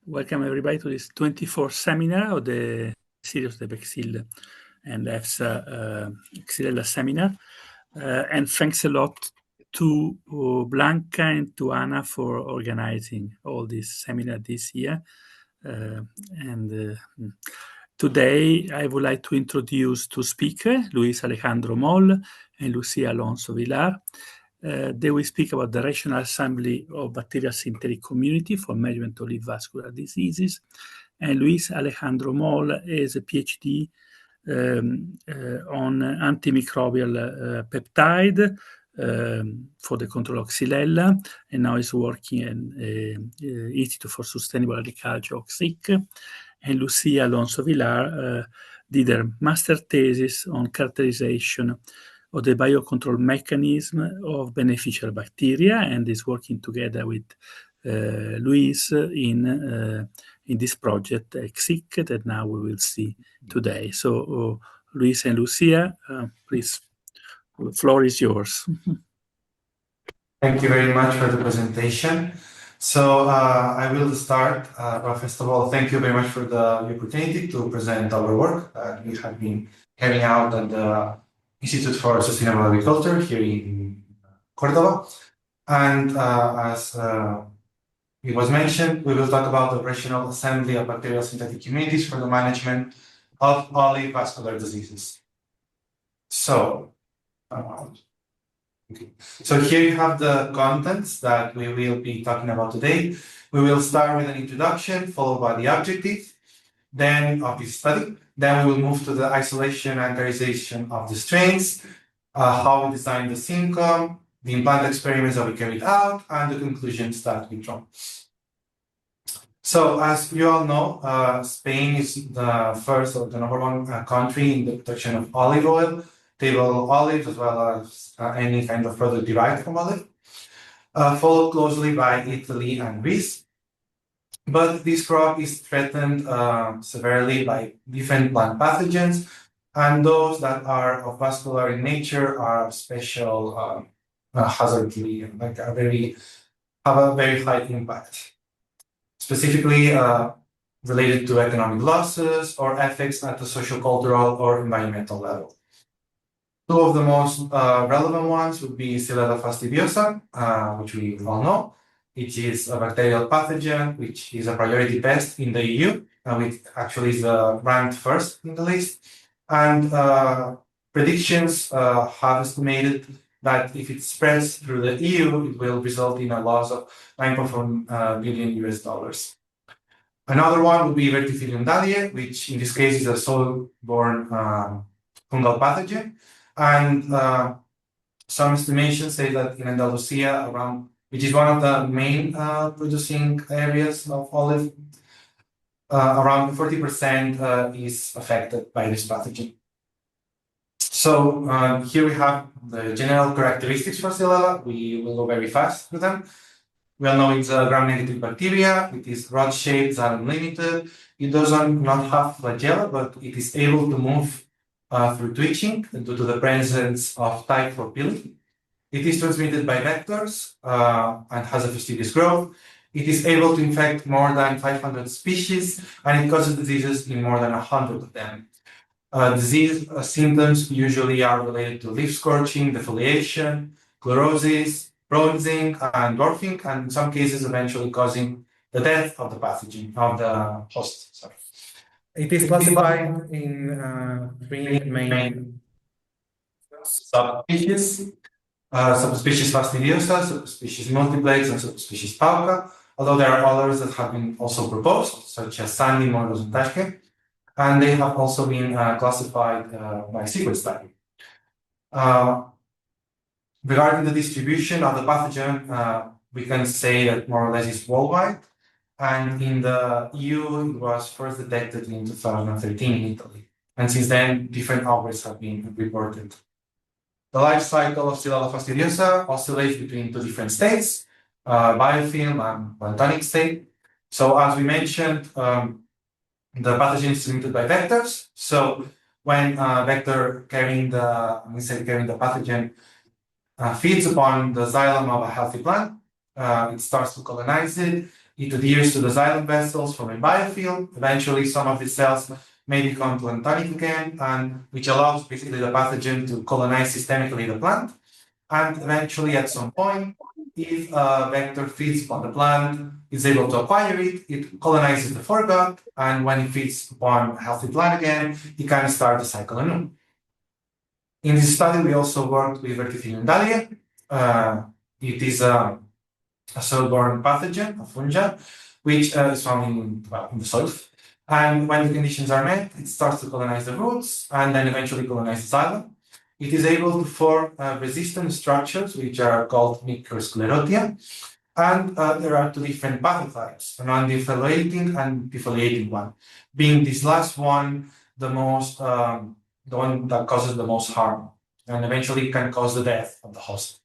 Welcome everybody to this 24th seminar of the series of the Bacterial and Xylella Seminar. And thanks a lot to Blanca and to Anna for organizing all this seminar this year. Today I would like to introduce two speakers, Luis Alejandro Moll and Lucia Alonso Villar. They will speak about the rational assembly of bacterial synthetic community for measurement of live vascular diseases. And Luis Alejandro Moll is a PhD on antimicrobial peptide for the control of Xylella, and now is working in Institute for Sustainable Agriculture, XIC. And Lucia Alonso Villar did her master thesis on characterization of the biocontrol mechanism of beneficial bacteria, and is working together with Lluis in this project, XIC, that now we will see today. So, Lluis and Lucia, please, the floor is yours. Thank you very much for the presentation. So I will start. First of all, thank you very much for the opportunity to present our work that we have been carrying out at the Institute for Sustainable Agriculture here in Córdoba. And as it was mentioned, we will talk about the rational assembly of bacterial synthetic communities for the management of olive vascular diseases. So, So here you have the contents that we will be talking about today. We will start with an introduction, followed by the objective, then of this study. Then we will move to the isolation and characterization of the strains, how we designed the SynCom, the implant experiments that we carried out, and the conclusions that we draw. So, as you all know, Spain is the first or the number one country in the production of olive oil, table olives, as well as any kind of product derived from olive, followed closely by Italy and Greece. But this crop is threatened severely by different plant pathogens, and those that are of vascular in nature are special hazardly, like have a very high impact, specifically related to economic losses or effects at the social, cultural, or environmental level. Two of the most relevant ones would be Xylella fastidiosa, which we all know. It is a bacterial pathogen, which is a priority pest in the EU, which actually is ranked first in the list. And predictions have estimated that if it spreads through the EU, it will result in a loss of $9.4 billion. Another one would be Verticillium dahliae, which in this case is a soil-borne fungal pathogen. And some estimations say that in Andalusia, which is one of the main producing areas of olive, around 40% is affected by this pathogen. So here we have the general characteristics for Xylella. We will go very fast through them. We all know it's a gram-negative bacteria. It is rod-shaped, xylem-limited. It does not have flagella, but it is able to move through twitching due to the presence of type 4 pili. It is transmitted by vectors and has a fastidious growth. It is able to infect more than 500 species, and it causes diseases in more than 100 of them. Disease symptoms usually are related to leaf scorching, defoliation, chlorosis, bronzing, and dwarfing, and in some cases eventually causing the death of the pathogen, of the host. Sorry. It is classified in three main subspecies. Subspecies fastidiosa, subspecies multiplex, and subspecies pauca, although there are others that have been also proposed, such as Sandy, Moll, and Tashke, and they have also been classified by sequence study. Regarding the distribution of the pathogen, we can say that more or less it's worldwide, and in the EU it was first detected in 2013 in Italy, and since then different outbreaks have been reported. The life cycle of Xylella fastidiosa oscillates between two different states, biofilm and planktonic state. So as we mentioned, the pathogen is transmitted by vectors. So when a vector carrying the pathogen feeds upon the xylem of a healthy plant, it starts to colonize it, It adheres to the xylem vessels from a biofilm. Eventually, some of these cells may become planktonic again, and which allows basically the pathogen to colonize systemically the plant. And eventually, at some point, if a vector feeds upon the plant, is able to acquire it, it colonizes the foregut, and when it feeds upon a healthy plant again, it can start the cycle anew. In this study, we also worked with Verticillium dahliae. It is a soil-borne pathogen, a fungi, which is found in the soil. And when the conditions are met, it starts to colonize the roots and then eventually colonize the xylem. It is able to form resistant structures, which are called microsclerotia. And there are two different pathotypes, a non-defoliating and defoliating one, being this last one the one that causes the most harm and eventually can cause the death of the host.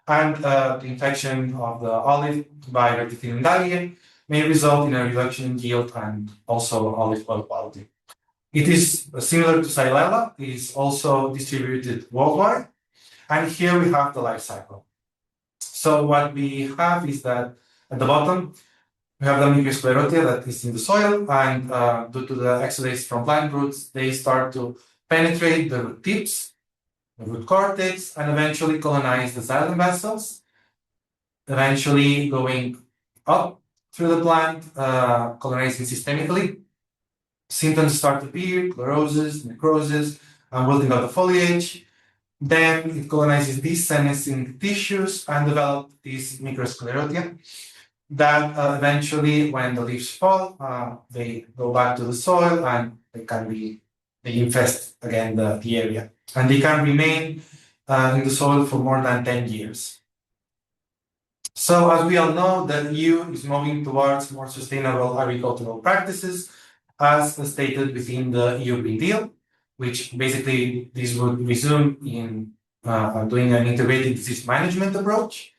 And the infection of the olive by Verticillium dahliae may result in a reduction in yield and also olive oil quality. It is similar to Xylella, it is also distributed worldwide. And here we have the life cycle. So what we have is that at the bottom, we have the microsclerotia that is in the soil, and due to the exudates from plant roots, they start to penetrate the root tips, the root cortex, and eventually colonize the xylem vessels, eventually going up through the plant, colonizing systemically. Symptoms start to appear, chlorosis, necrosis, and wilting of the foliage. Then it colonizes these senescing tissues and develops these microsclerotia that eventually, when the leaves fall, they go back to the soil and they infest again the area. And they can remain in the soil for more than 10 years. So as we all know, the EU is moving towards more sustainable agricultural practices, as stated within the EU Green Deal, which basically this would resume in doing an integrated disease management approach.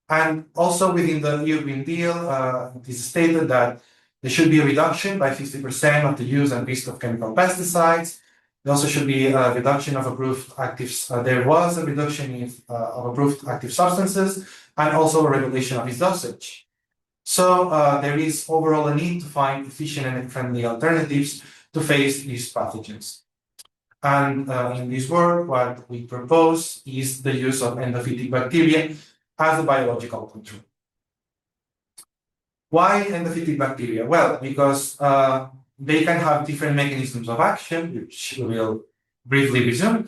And also within the EU Green Deal, it is stated that there should be a reduction by 50% of the use and risk of chemical pesticides. There also should be a reduction of approved actives. There was a reduction of approved active substances and also a regulation of its dosage. So there is overall a need to find efficient and friendly alternatives to face these pathogens. And in this work, what we propose is the use of endophytic bacteria as a biological control. Why endophytic bacteria? Well, because they can have different mechanisms of action, which we will briefly resume,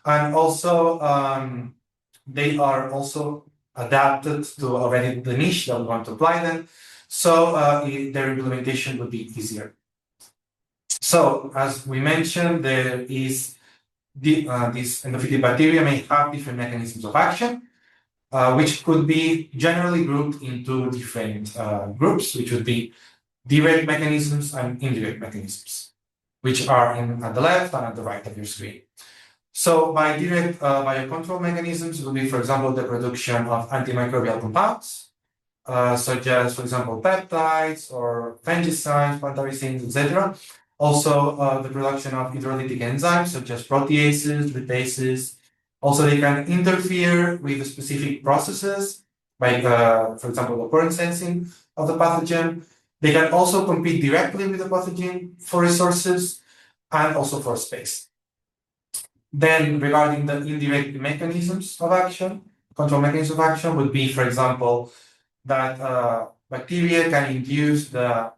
and also they are also adapted to already the niche that we want to apply them, so their implementation would be easier. So, as we mentioned, there is these endophytic bacteria may have different mechanisms of action, which could be generally grouped into different groups, which would be direct mechanisms and indirect mechanisms, which are at the left and at the right of your screen. So by direct biocontrol mechanisms will be, for example, the production of antimicrobial compounds, such as, for example, peptides or fungicides, plantaricins, etc. Also, the production of hydrolytic enzymes, such as proteases, lipases. Also, they can interfere with specific processes, by, for example, the current sensing of the pathogen. They can also compete directly with the pathogen for resources and also for space. Then, regarding the indirect mechanisms of action, control mechanisms of action would be, for example, that bacteria can induce the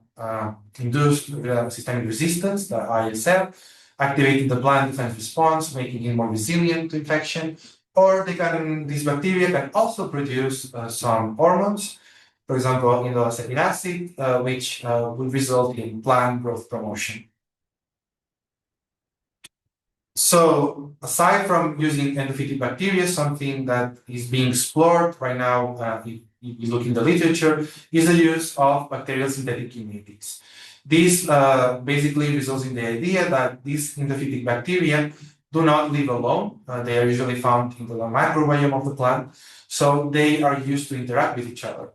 systemic resistance, the ISL, activating the plant defense response, making it more resilient to infection. Or these bacteria can also produce some hormones, for example, indolactic acid, which would result in plant growth promotion. So, aside from using endophytic bacteria, something that is being explored right now, if you look in the literature, is the use of bacterial synthetic communities. This basically results in the idea that these endophytic bacteria do not live alone. They are usually found in the microbiome of the plant, so they are used to interact with each other.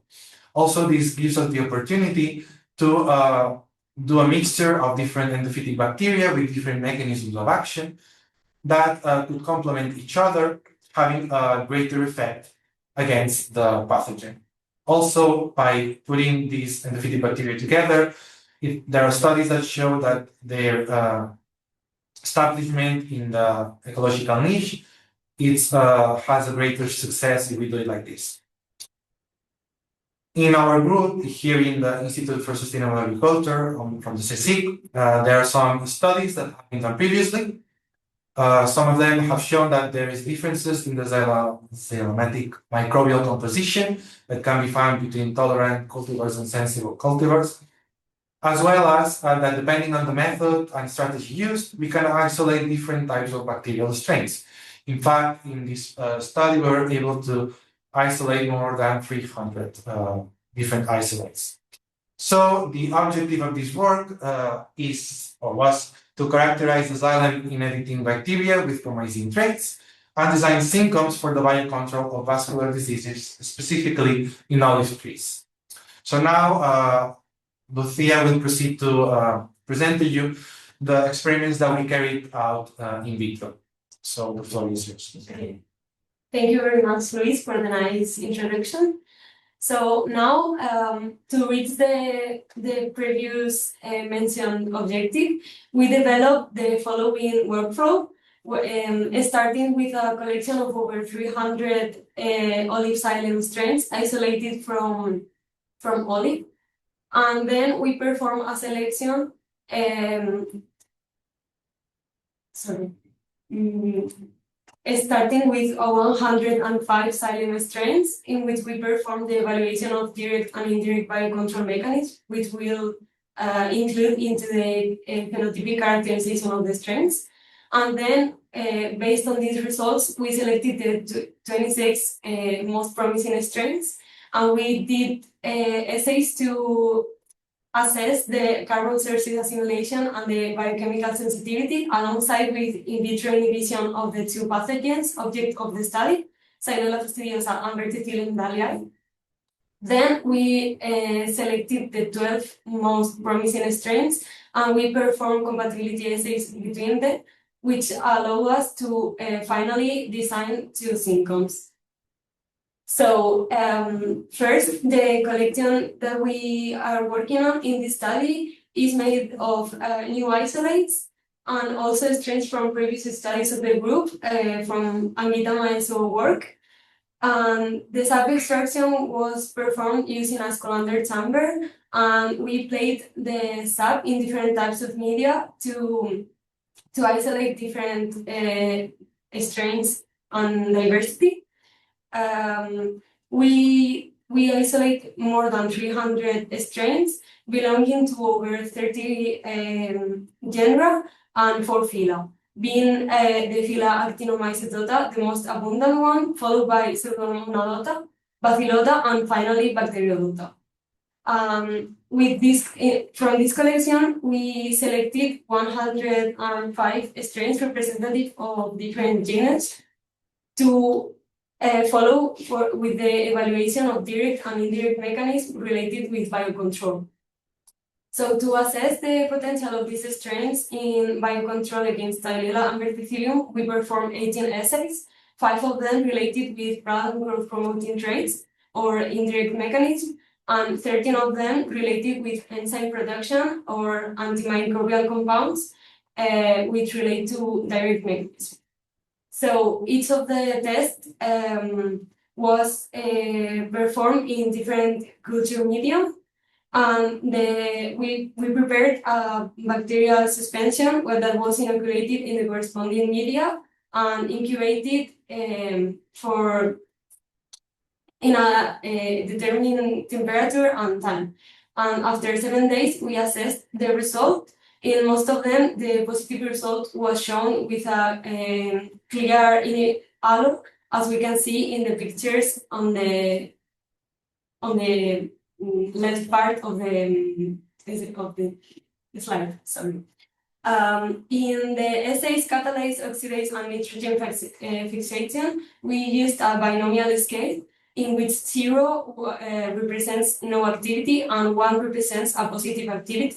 Also, this gives us the opportunity to do a mixture of different endophytic bacteria with different mechanisms of action that could complement each other, having a greater effect against the pathogen. Also, by putting these endophytic bacteria together, there are studies that show that their establishment in the ecological niche has a greater success if we do it like this. In our group here in the Institute for Sustainable Agriculture from the SYSIC, there are some studies that have been done previously. Some of them have shown that there is differences in the xylematic microbial composition that can be found between tolerant cultivars and sensible cultivars, as well as that depending on the method and strategy used, we can isolate different types of bacterial strains. In fact, in this study, we were able to isolate more than 300 different isolates. So the objective of this work was to characterize the xylem-inhabiting bacteria with promising traits and design SynComs for the biocontrol of vascular diseases, specifically in olive trees. So now Lucia will proceed to present to you the experiments that we carried out in vitro. So the floor is yours. Okay. Thank you very much, Lluis, for the nice introduction. So now, to reach the previous mentioned objective, we developed the following workflow, starting with a collection of over 300 olive xylem strains isolated from olive. And then we perform a selection, starting with 105 xylem strains, in which we perform the evaluation of direct and indirect biocontrol mechanisms, which will include into the phenotypic characterization of the strains. And then, based on these results, we selected the 26 most promising strains, and we did assays to assess the carbon surface assimilation and the biochemical sensitivity, alongside with in vitro inhibition of the two pathogens object of the study, Xylella fastidiosa and Verticillium dahliae. Then we selected the 12 most promising strains, and we performed compatibility assays between them, which allow us to finally design two SynComs. So first, the collection that we are working on in this study is made of new isolates and also strains from previous studies of the group from Anguita Maenzo's work. And the sap extraction was performed using a colander chamber, and we played the sap in different types of media to isolate different strains and diversity. We isolate more than 300 strains belonging to over 30 genera and 4 phyla, being the phyla Actinomycetota, the most abundant one, followed by Pseudomonadota, Bacillota, and finally Bacteriodota. With this, from this collection, we selected 105 strains representative of different genus to follow with the evaluation of direct and indirect mechanisms related with biocontrol. So to assess the potential of these strains in biocontrol against Xylella and Verticillium, we performed 18 assays, 5 of them related with random growth promoting traits or indirect mechanisms, and 13 of them related with enzyme production or antimicrobial compounds, which relate to direct mechanisms. So each of the tests was performed in different culture medium, and we prepared a bacterial suspension that was inoculated in the corresponding media and incubated in a determined temperature and time. And after 7 days, we assessed the result. In most of them, the positive result was shown with a clear halo, as we can see in the pictures on the left part of the slide. Sorry. In the assays catalase, oxidase, and nitrogen fixation, we used a binomial scale in which 0 represents no activity and 1 represents a positive activity.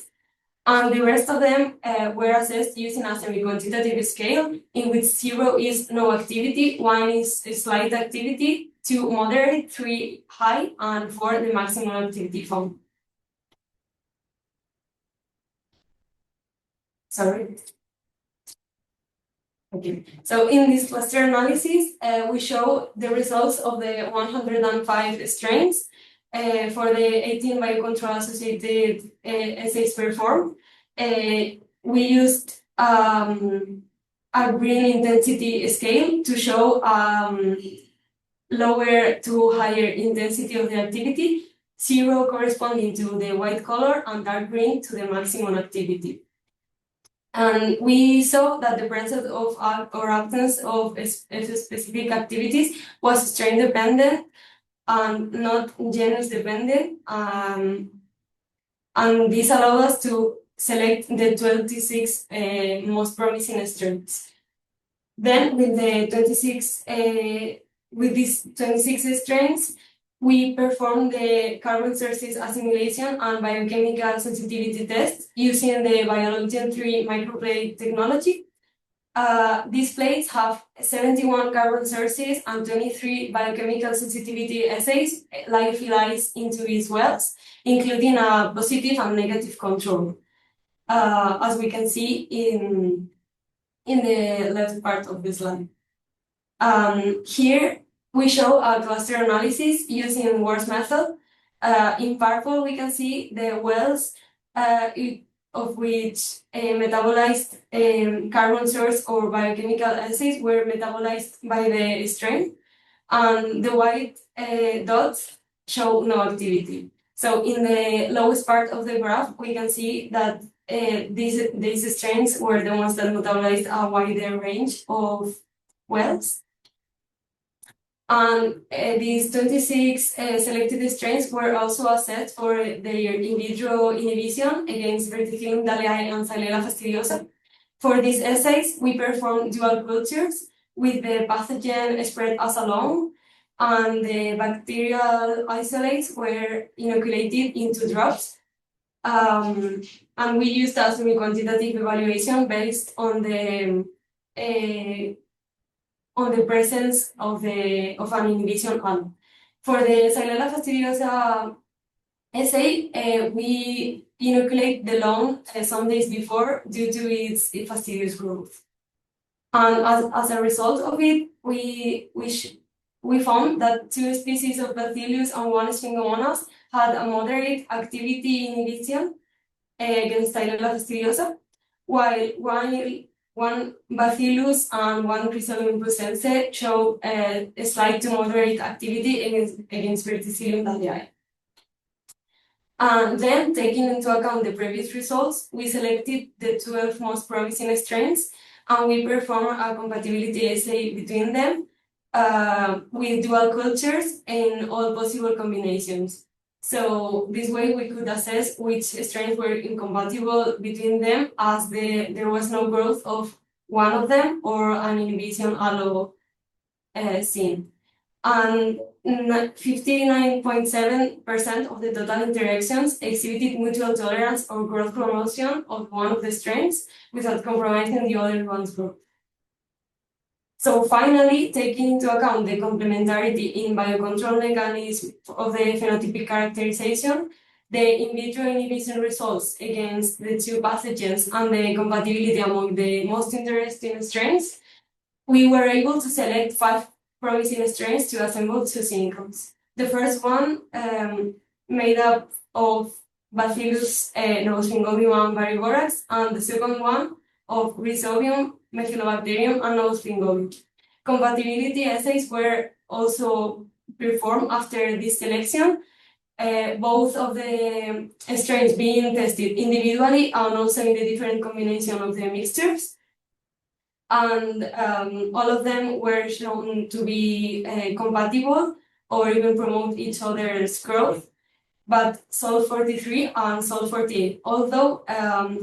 And the rest of them were assessed using a semi-quantitative scale, in which 0 is no activity, 1 is a slight activity, 2 moderate, 3 high, and 4 the maximum activity found. Sorry. Okay. So in this cluster analysis, we show the results of the 105 strains for the 18 biocontrol-associated assays performed. We used a green intensity scale to show lower to higher intensity of the activity, 0 corresponding to the white color and dark green to the maximum activity. And we saw that the presence of or absence of specific activities was strain dependent and not genus dependent. And this allowed us to select the 26 most promising strains. Then with these 26 strains, we performed the carbon sources assimilation and biochemical sensitivity tests using the Biologian 3 microplate technology. These plates have 71 carbon sources and 23 biochemical sensitivity assays lyophilized into these wells, including a positive and negative control, as we can see in the left part of the slide. Here we show a cluster analysis using Ward's method. In purple, we can see the wells of which metabolized carbon source or biochemical assays were metabolized by the strain, and the white dots show no activity. So in the lowest part of the graph, we can see that these strains were the ones that metabolized a wider range of wells. And these 26 selected strains were also assessed for their in vitro inhibition against Verticillium, dahliae, and Xylella fastidiosa. For these assays, we performed dual cultures with the pathogen spread as alone, and the bacterial isolates were inoculated into drops. And we used a semi-quantitative evaluation based on the presence of an inhibition arm. For the Xylella fastidiosa assay, we inoculate the lawn some days before due to its fastidious growth. And as a result of it, we found that 2 species of Bacillus and 1 Sphingomonas had a moderate activity inhibition against Xylella fastidiosa, while one Bacillus and 1 Chrysalium brucense show a slight to moderate activity against Verticillium dahliae. And then, taking into account the previous results, we selected the 12 most promising strains, and we performed a compatibility assay between them with dual cultures in all possible combinations. So this way we could assess which strains were incompatible between them, as there was no growth of one of them or an inhibition allo seen. And 59.7% of the total interactions exhibited mutual tolerance or growth promotion of one of the strains without compromising the other one's growth. So finally, taking into account the complementarity in biocontrol mechanism of the phenotypic characterization, the in vitro inhibition results against the 2 pathogens and the compatibility among the most interesting strains, we were able to select 5 promising strains to assemble 2 SynComs. The first one made up of Bacillus novosphingobium and variborax, and the second one of Rhizobium, Methylobacterium, and novosphingobium. Compatibility assays were also performed after this selection, both of the strains being tested individually and also in the different combination of the mixtures. And all of them were shown to be compatible or even promote each other's growth, but Sol-43 and Sol-48. Although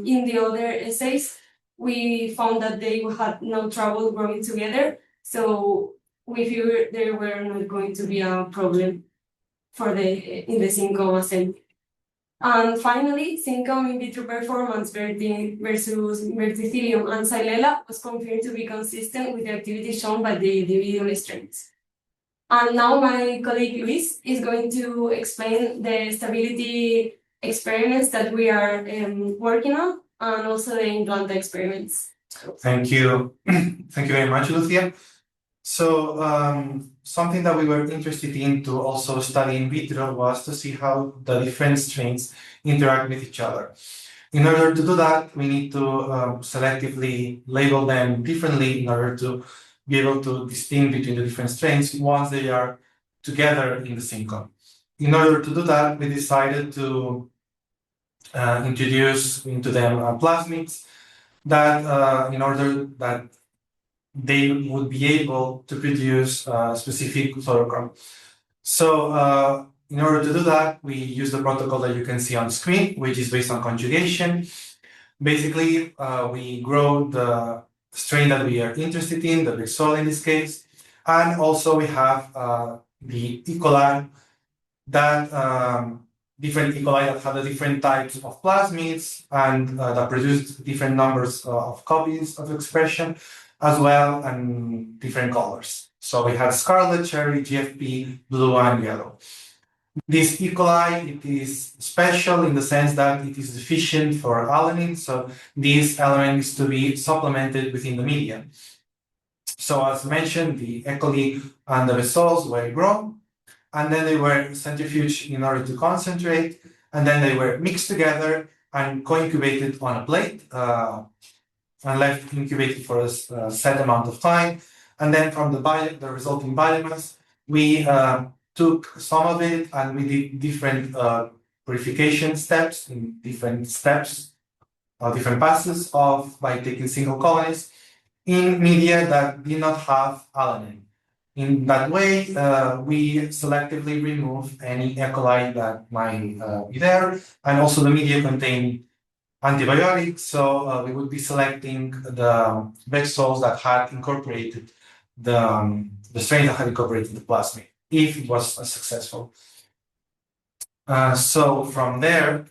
in the other assays, we found that they had no trouble growing together, so we figured there were not going to be a problem in the SynCom assembly. And finally, SynCom in vitro performance versus Verticillium and Xylella was confirmed to be consistent with the activity shown by the individual strains. And now my colleague Lluis is going to explain the stability experiments that we are working on, and also the in-planta experiments. Thank you. Thank you very much, Lucia. So something that we were interested in to also study in vitro was to see how the different strains interact with each other. In order to do that, we need to selectively label them differently in order to be able to distinguish between the different strains once they are together in the SynCom. In order to do that, we decided to introduce into them plasmids that in order that they would be able to produce specific fluorochrome. So in order to do that, we use the protocol that you can see on screen, which is based on conjugation. Basically, we grow the strain that we are interested in, the Bacterial in this case, and also we have the E. coli that different E. coli that have the different types of plasmids and that produce different numbers of copies of expression as well, and different colors. So we have scarlet, cherry, GFP, blue, and yellow. This E. coli, it is special in the sense that it is deficient for alanine, so this element is to be supplemented within the media. So as mentioned, the E. coli and the Bacterials were grown, and then they were centrifuged in order to concentrate, and then they were mixed together and co-incubated on a plate, and left incubated for a set amount of time. And then from the resulting biomass, we took some of it and we did different purification steps in different steps, different passes by taking single colonies in media that did not have alanine. In that way, we selectively remove any E. coli that might be there, and also the media contained antibiotics, so we would be selecting the Bacterials that had incorporated the strain that had incorporated the plasmid, if it was successful. So from there,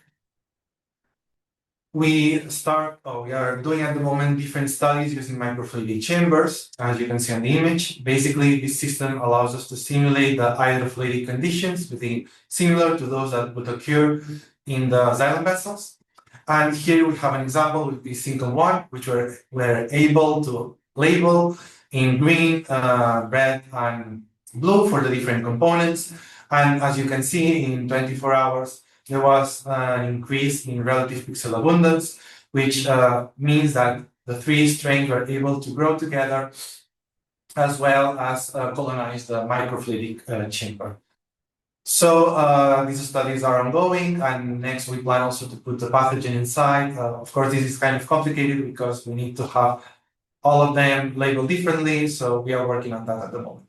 we are doing at the moment different studies using microfluidic chambers, as you can see on the image. Basically, this system allows us to simulate the hydrofluidic conditions similar to those that would occur in the xylem vessels. And here we have an example with the SynCom 1, which we're able to label in green, red, and blue for the different components. And as you can see, in 24 hours, there was an increase in relative pixel abundance, which means that the three strains were able to grow together as well as colonize the microfluidic chamber. So these studies are ongoing, and next we plan also to put the pathogen inside. Of course, this is kind of complicated because we need to have all of them labeled differently, so we are working on that at the moment.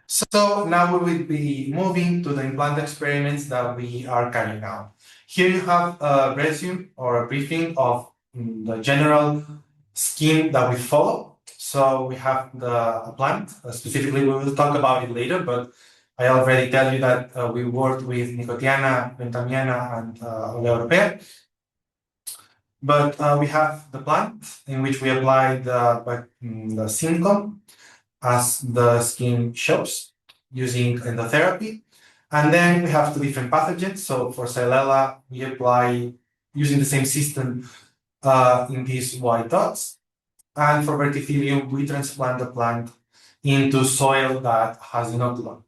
So now we will be moving to the implant experiments that we are carrying out. Here you have a resume or a briefing of the general scheme that we follow. So we have the plant. Specifically, we will talk about it later, but I already tell you that we worked with Nicotiana, Pentamiana, and Europea. But we have the plant in which we apply the SynCom as the scheme shows, using endotherapy. And then we have two different pathogens. So for Xylella, we apply using the same system in these white dots. And for Verticillium, we transplant the plant into soil that has inoculum.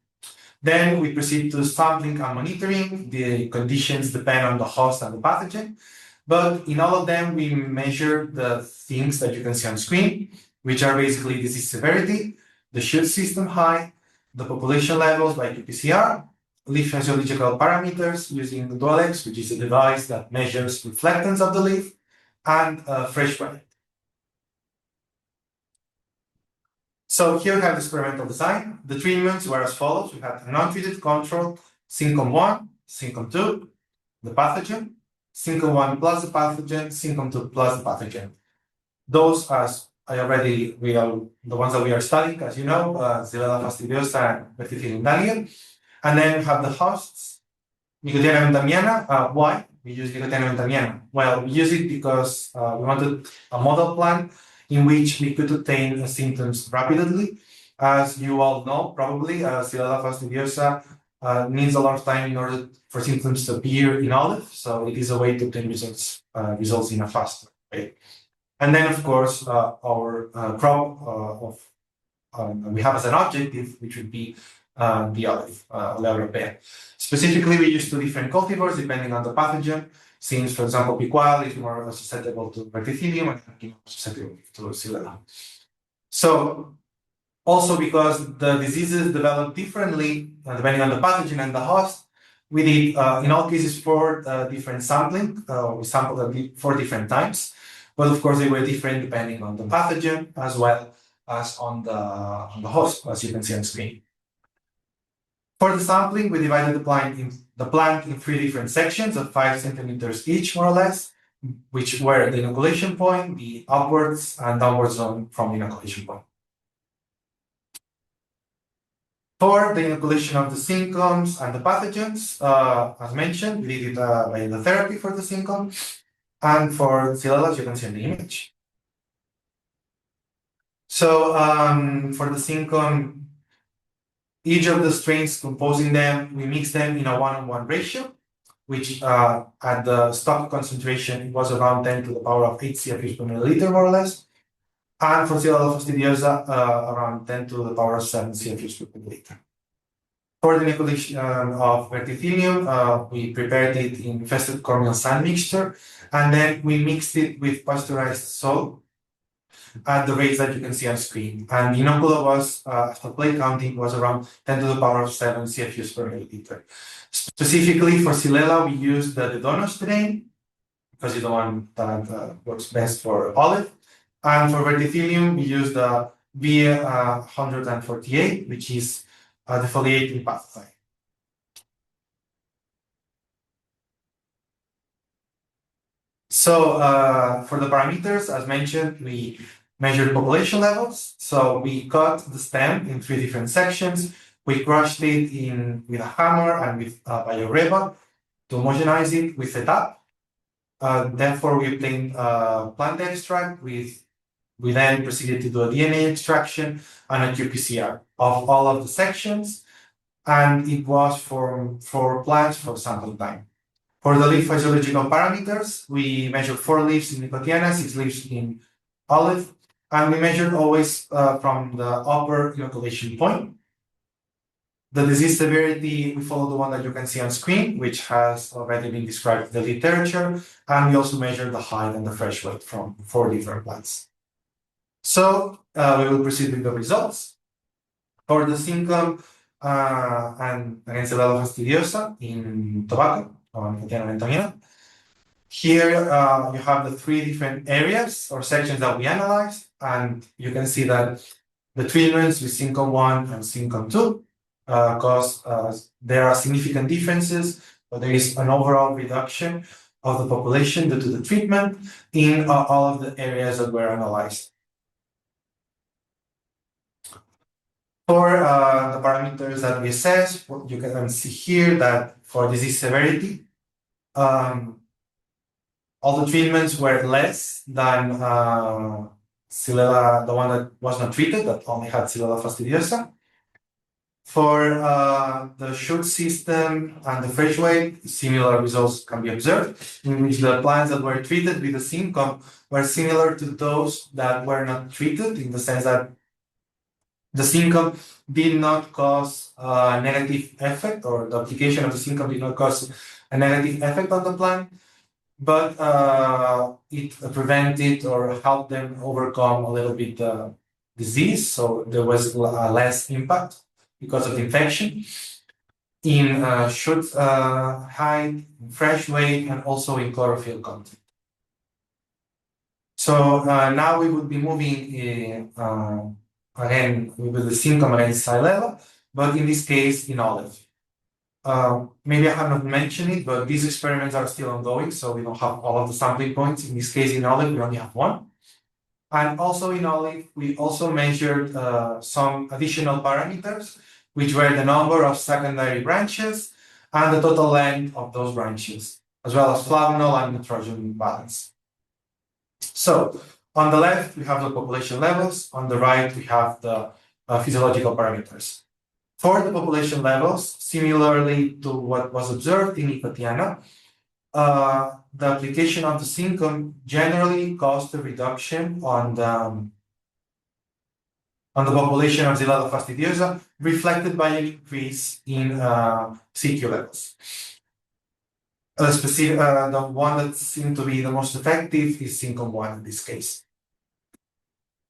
Then we proceed to sampling and monitoring. The conditions depend on the host and the pathogen. But in all of them, we measure the things that you can see on screen, which are basically disease severity, the shoot system height, the population levels by qPCR, leaf physiological parameters using the Dualex, which is a device that measures reflectance of the leaf, and fresh product. So here we have the experimental design. The treatments were as follows. We had a non-treated control, SynCom 1, SynCom 2, the pathogen, SynCom 1 plus the pathogen, SynCom 2 plus the pathogen. Those, as the ones that we are studying, as you know, Xylella fastidiosa and Verticillium dahliae. And then we have the hosts, Nicotiana ventamiana. Why we use Nicotiana ventamiana? Well, we use it because we wanted a model plant in which we could obtain symptoms rapidly. As you all know, probably, Xylella fastidiosa needs a lot of time in order for symptoms to appear in olive, so it is a way to obtain results in a faster way. And then, of course, our crop we have as an objective, which would be the olive, European. Specifically, we use two different cultivars depending on the pathogen. Since, for example, Picual is more susceptible to Verticillium and more susceptible to Xylella. So, also because the diseases develop differently depending on the pathogen and the host, we did, in all cases, 4 different sampling. We sampled 4 different times, but of course they were different depending on the pathogen as well as on the host, as you can see on screen. For the sampling, we divided the plant in 3 different sections of 5 centimeters each, more or less, which were the inoculation point, the upwards and downward zone from the inoculation point. For the inoculation of the SynComs and the pathogens, as mentioned, we did it by the therapy for the SynCom, and for Xylella, as you can see in the image. So for the SynCom, each of the strains composing them, we mix them in a 1:1 ratio, which at the stock concentration was around 10 to the power of 8 CFUs per milliliter, more or less. And for Xylella fastidiosa, around 10 to the power of 7 CFUs per milliliter. For the inoculation of Verticillium, we prepared it in infested corneal sand mixture, and then we mixed it with pasteurized salt at the rates that you can see on screen. And the inoculant was, after plate counting, was around 10 to the power of 7 CFUs per milliliter. Specifically for Xylella, we used the Dono strain, because it's the one that works best for olive. And for Verticillium, we used the V148, which is the defoliating pathogen. So for the parameters, as mentioned, we measured population levels. So we cut the stem in 3 different sections. We crushed it with a hammer and with bioreba to homogenize it with a tap. Therefore, we obtained plant extract. We then proceeded to do a DNA extraction and a qPCR of all of the sections. And it was for 4 plants for sample time. For the leaf physiological parameters, we measured 4 leaves in Nicotiana, 6 leaves in olive, and we measured always from the upper inoculation point. The disease severity, we follow the one that you can see on screen, which has already been described in the literature, and we also measured the height and the fresh weight from 4 different plants. So we will proceed with the results. For the SynCom and against Xylella fastidiosa in tobacco, or Nicotiana ventamiana, here you have the 3 different areas or sections that we analyzed, and you can see that the treatments with SynCom 1 and SynCom 2 cause there are significant differences, but there is an overall reduction of the population due to the treatment in all of the areas that were analyzed. For the parameters that we assess, you can see here that for disease severity, all the treatments were less than Xylella, the one that was not treated, that only had Xylella fastidiosa. For the shoot system and the fresh weight, similar results can be observed, in which the plants that were treated with the SynCom were similar to those that were not treated, in the sense that the SynCom did not cause a negative effect, or the application of the SynCom did not cause a negative effect on the plant, but it prevented or helped them overcome a little bit the disease, so there was less impact because of the infection in shoot height, fresh weight, and also in chlorophyll content. So now we would be moving again with the SynCom against Xylella, but in this case in olive. Maybe I have not mentioned it, but these experiments are still ongoing, so we don't have all of the sampling points. In this case in olive, we only have 1. And also in olive, we also measured some additional parameters, which were the number of secondary branches and the total length of those branches, as well as flavonol and nitrogen balance. So, on the left, we have the population levels. On the right, we have the physiological parameters. For the population levels, similarly to what was observed in Nicotiana, the application of the SynCom generally caused a reduction on the population of Xylella fastidiosa, reflected by an increase in CQ levels. The one that seemed to be the most effective is SynCom 1 in this case.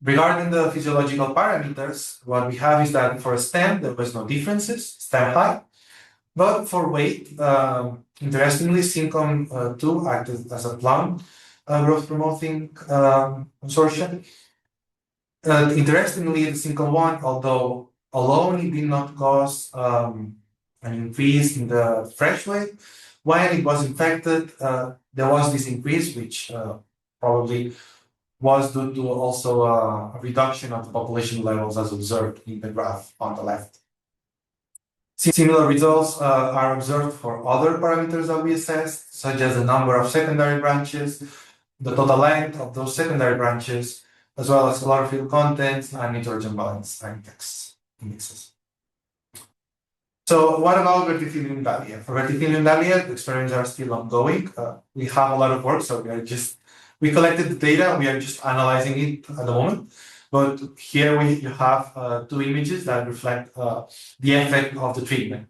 Regarding the physiological parameters, what we have is that for stem, there was no differences, stem height, but for weight, interestingly, SynCom 2 acted as a plant growth promoting consortium. Interestingly, the SynCom 1, although alone it did not cause an increase in the fresh weight, when it was infected, there was this increase, which probably was due to also a reduction of the population levels as observed in the graph on the left. Similar results are observed for other parameters that we assessed, such as the number of secondary branches, the total length of those secondary branches, as well as chlorophyll contents and nitrogen balance indexes. So what about Verticillium dahliae? For Verticillium dahliae, the experiments are still ongoing. We have a lot of work, so we collected the data, we are just analyzing it at the moment. But here you have two images that reflect the effect of the treatment.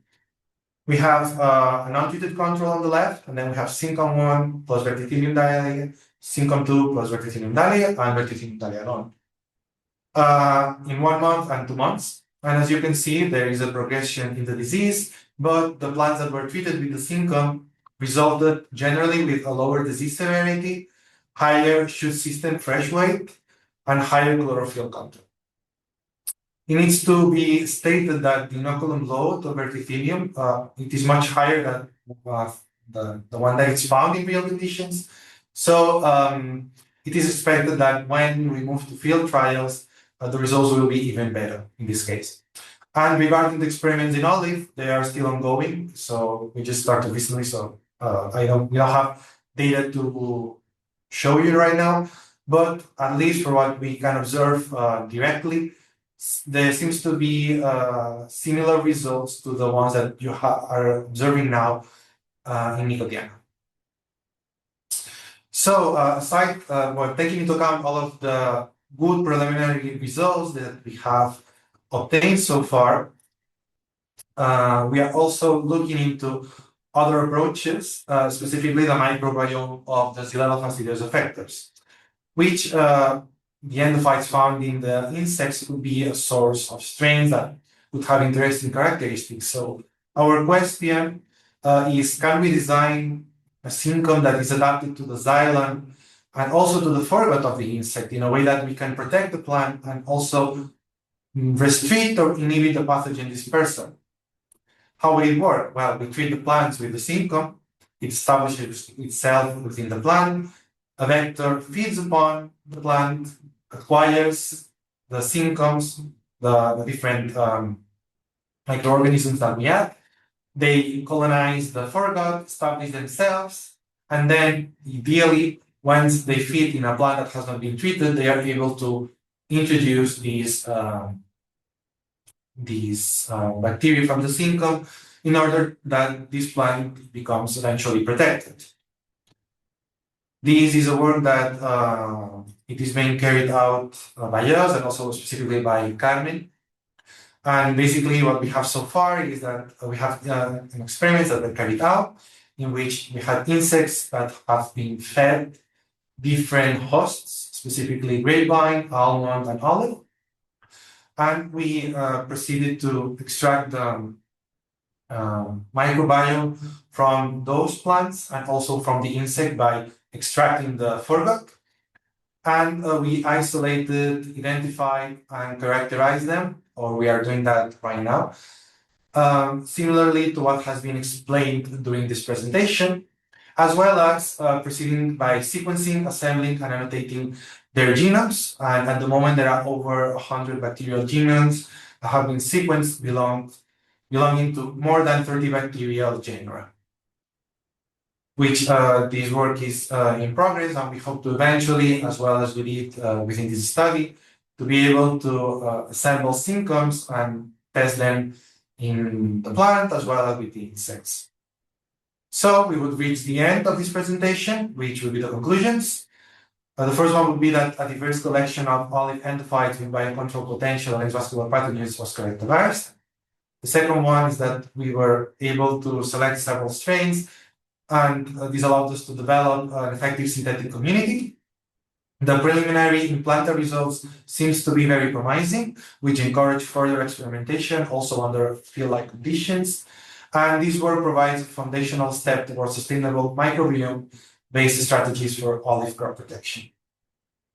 We have an untreated control on the left, and then we have SynCom 1 plus Verticillium dahliae, SynCom 2 plus Verticillium dahliae, and Verticillium dahliae alone. In 1 month and 2 months. And as you can see, there is a progression in the disease, but the plants that were treated with the SynCom resulted generally with a lower disease severity, higher shoot system fresh weight, and higher chlorophyll content. It needs to be stated that the inoculum load of Verticillium, it is much higher than the one that is found in real conditions. So it is expected that when we move to field trials, the results will be even better in this case. And regarding the experiments in olive, they are still ongoing. So we just started recently, so we don't have data to show you right now. But at least for what we can observe directly, there seems to be similar results to the ones that you are observing now in Nicotiana. So taking into account all of the good preliminary results that we have obtained so far, we are also looking into other approaches, specifically the microbiome of the Xylella fastidiosa vectors, which the endophytes found in the insects could be a source of strains that would have interesting characteristics. So our question is, can we design a SynCom that is adapted to the xylem and also to the foregut of the insect in a way that we can protect the plant and also restrict or inhibit the pathogen dispersal? How will it work? Well, we treat the plants with the SynCom, it establishes itself within the plant, a vector feeds upon the plant, acquires the SynComs, the different microorganisms that we have. They colonize the foregut, establish themselves, and then ideally, once they fit in a plant that has not been treated, they are able to introduce these bacteria from the SynCom in order that this plant becomes eventually protected. This is a work that it is being carried out by us and also specifically by Carmen. And basically what we have so far is that we have an experiment that we carried out in which we had insects that have been fed different hosts, specifically grapevine, almond, and olive. And we proceeded to extract the microbiome from those plants and also from the insect by extracting the foregut. And we isolated, identified, and characterized them, or we are doing that right now. Similarly to what has been explained during this presentation, as well as proceeding by sequencing, assembling, and annotating their genomes. And at the moment, there are over 100 bacterial genomes that have been sequenced belonging to more than 30 bacterial genera, which this work is in progress, and we hope to eventually, as well as we did within this study, to be able to assemble SynComs and test them in the plant as well as with the insects. So we would reach the end of this presentation, which will be the conclusions. The first one would be that a diverse collection of olive endophytes with biocontrol potential against vascular pathogens was characterized. The second one is that we were able to select several strains, and this allowed us to develop an effective synthetic community. The preliminary implanter results seems to be very promising, which encourage further experimentation also under field-like conditions. And this work provides a foundational step towards sustainable microbiome-based strategies for olive crop protection.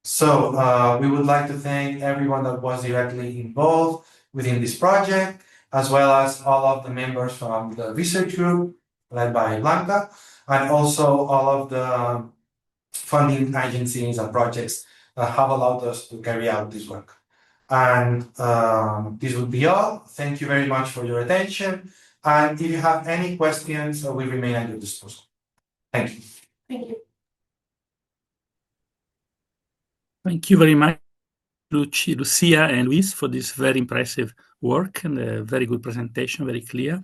So we would like to thank everyone that was directly involved within this project, as well as all of the members from the research group led by Blanca, and also all of the funding agencies and projects that have allowed us to carry out this work. And this would be all. Thank you very much for your attention. And if you have any questions, we remain at your disposal. Thank you. Thank you. Thank you very much, Lucia and Lluis, for this very impressive work and a very good presentation, very clear.